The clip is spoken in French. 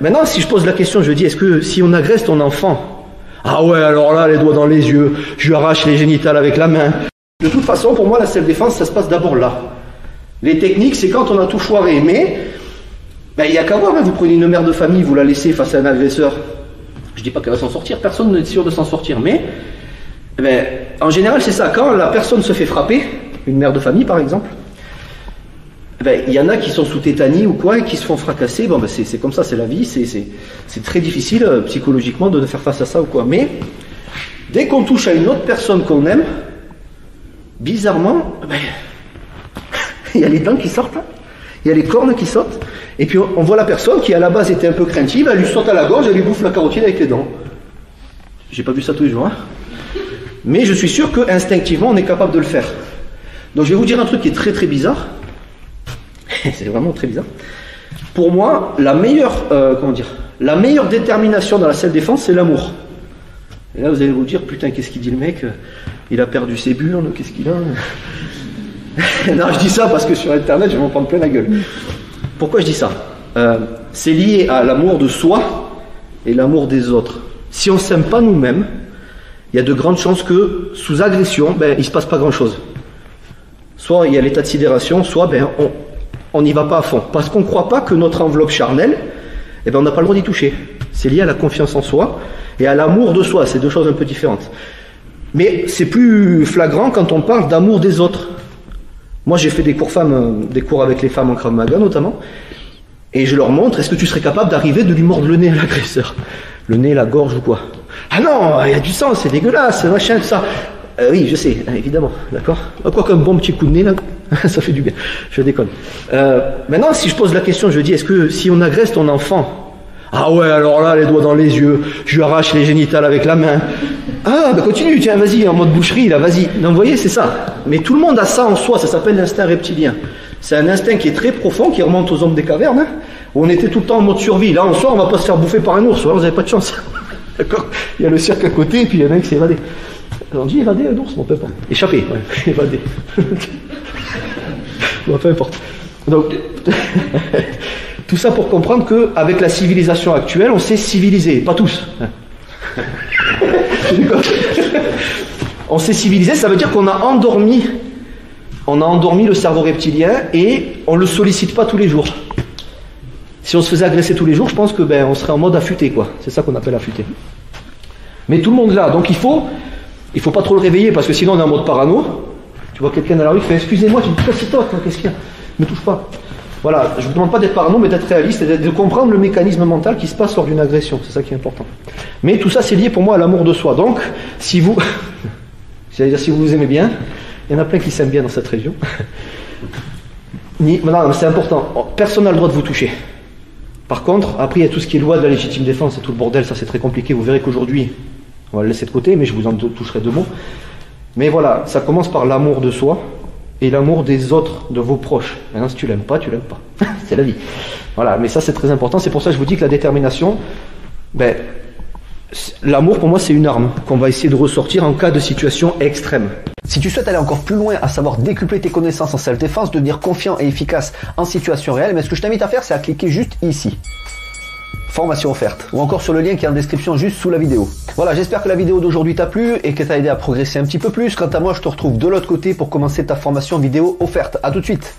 Maintenant, si je pose la question, je dis, est-ce que si on agresse ton enfant, ah ouais, alors là, les doigts dans les yeux, je lui arrache les génitales avec la main. De toute façon, pour moi, la self-défense, ça se passe d'abord là. Les techniques, c'est quand on a tout foiré. Mais, ben, il n'y a qu'à voir, hein, vous prenez une mère de famille, vous la laissez face à un agresseur. Je ne dis pas qu'elle va s'en sortir, personne n'est sûr de s'en sortir. Mais, ben, en général, c'est ça. Quand la personne se fait frapper, une mère de famille par exemple, ben, il y en a qui sont sous tétanie ou quoi et qui se font fracasser. Bon, ben, c'est comme ça, c'est la vie. C'est très difficile psychologiquement de faire face à ça ou quoi. Mais, dès qu'on touche à une autre personne qu'on aime, bizarrement, ben, il y a les dents qui sortent, il y a les cornes qui sautent, et puis on voit la personne qui à la base était un peu craintive, elle lui saute à la gorge, elle lui bouffe la carotide avec les dents. J'ai pas vu ça tous les jours, hein. Mais je suis sûr que instinctivement on est capable de le faire. Donc je vais vous dire un truc qui est très très bizarre. C'est vraiment très bizarre. Pour moi, la meilleure détermination dans la self-défense, c'est l'amour. Et là vous allez vous dire, putain, qu'est-ce qu'il dit le mec? Il a perdu ses burnes, qu'est-ce qu'il a? Non, je dis ça parce que sur internet je vais m'en prendre plein la gueule. Pourquoi je dis ça? C'est lié à l'amour de soi et l'amour des autres. Si on ne s'aime pas nous-mêmes, il y a de grandes chances que sous agression, ben, il ne se passe pas grand-chose. Soit il y a l'état de sidération, soit ben, on n'y va pas à fond. Parce qu'on ne croit pas que notre enveloppe charnelle, eh ben, on n'a pas le droit d'y toucher. C'est lié à la confiance en soi et à l'amour de soi. C'est deux choses un peu différentes. Mais c'est plus flagrant quand on parle d'amour des autres. Moi, j'ai fait des cours avec les femmes en Krav Maga notamment, et je leur montre, est-ce que tu serais capable d'arriver de lui mordre le nez à l'agresseur? Le nez, la gorge ou quoi? Ah non, il y a du sang, c'est dégueulasse, machin, tout ça. Oui, je sais, évidemment, d'accord? Quoi qu'un bon petit coup de nez, là, ça fait du bien, je déconne. Maintenant, si je pose la question, je dis, est-ce que si on agresse ton enfant, ah ouais, alors là, les doigts dans les yeux, je lui arrache les génitales avec la main. Ah, ben continue, tiens, vas-y, en mode boucherie, là, vas-y. Non, vous voyez, c'est ça. Mais tout le monde a ça en soi, ça s'appelle l'instinct reptilien. C'est un instinct qui est très profond, qui remonte aux hommes des cavernes, hein, où on était tout le temps en mode survie. Là, en soi, on va pas se faire bouffer par un ours, vous n'avez pas de chance. D'accord? Il y a le cirque à côté, et puis il y en a un qui s'est évadé. On dit évader un ours, mon peuple. Échapper, ouais, évader. Bon, peu importe. Donc, tout ça pour comprendre qu'avec la civilisation actuelle, on s'est civilisé, pas tous. On s'est civilisé, ça veut dire qu'on a endormi le cerveau reptilien et on le sollicite pas tous les jours. Si on se faisait agresser tous les jours, je pense que ben on serait en mode affûté, quoi. C'est ça qu'on appelle affûté. Mais tout le monde là, donc il faut pas trop le réveiller parce que sinon on est en mode parano. Tu vois quelqu'un dans la rue qui fait excusez-moi, tu me dis c'est toi, qu'est-ce qu'il y a? Me touche pas. Voilà, je ne vous demande pas d'être parano, mais d'être réaliste et de comprendre le mécanisme mental qui se passe lors d'une agression. C'est ça qui est important. Mais tout ça, c'est lié pour moi à l'amour de soi. Donc, si vous vous aimez bien, il y en a plein qui s'aiment bien dans cette région. Non, c'est important. Personne n'a le droit de vous toucher. Par contre, après, il y a tout ce qui est loi de la légitime défense et tout le bordel. Ça, c'est très compliqué. Vous verrez qu'aujourd'hui, on va le laisser de côté, mais je vous en toucherai deux mots. Mais voilà, ça commence par l'amour de soi et l'amour des autres, de vos proches. Maintenant, si tu l'aimes pas, tu l'aimes pas. C'est la vie. Voilà, mais ça c'est très important. C'est pour ça que je vous dis que la détermination, ben, l'amour pour moi c'est une arme qu'on va essayer de ressortir en cas de situation extrême. Si tu souhaites aller encore plus loin, à savoir décupler tes connaissances en self-défense, devenir confiant et efficace en situation réelle, mais ce que je t'invite à faire, c'est à cliquer juste ici. Formation offerte, ou encore sur le lien qui est en description juste sous la vidéo. Voilà, j'espère que la vidéo d'aujourd'hui t'a plu et qu'elle t'a aidé à progresser un petit peu plus. Quant à moi, je te retrouve de l'autre côté pour commencer ta formation vidéo offerte. À tout de suite.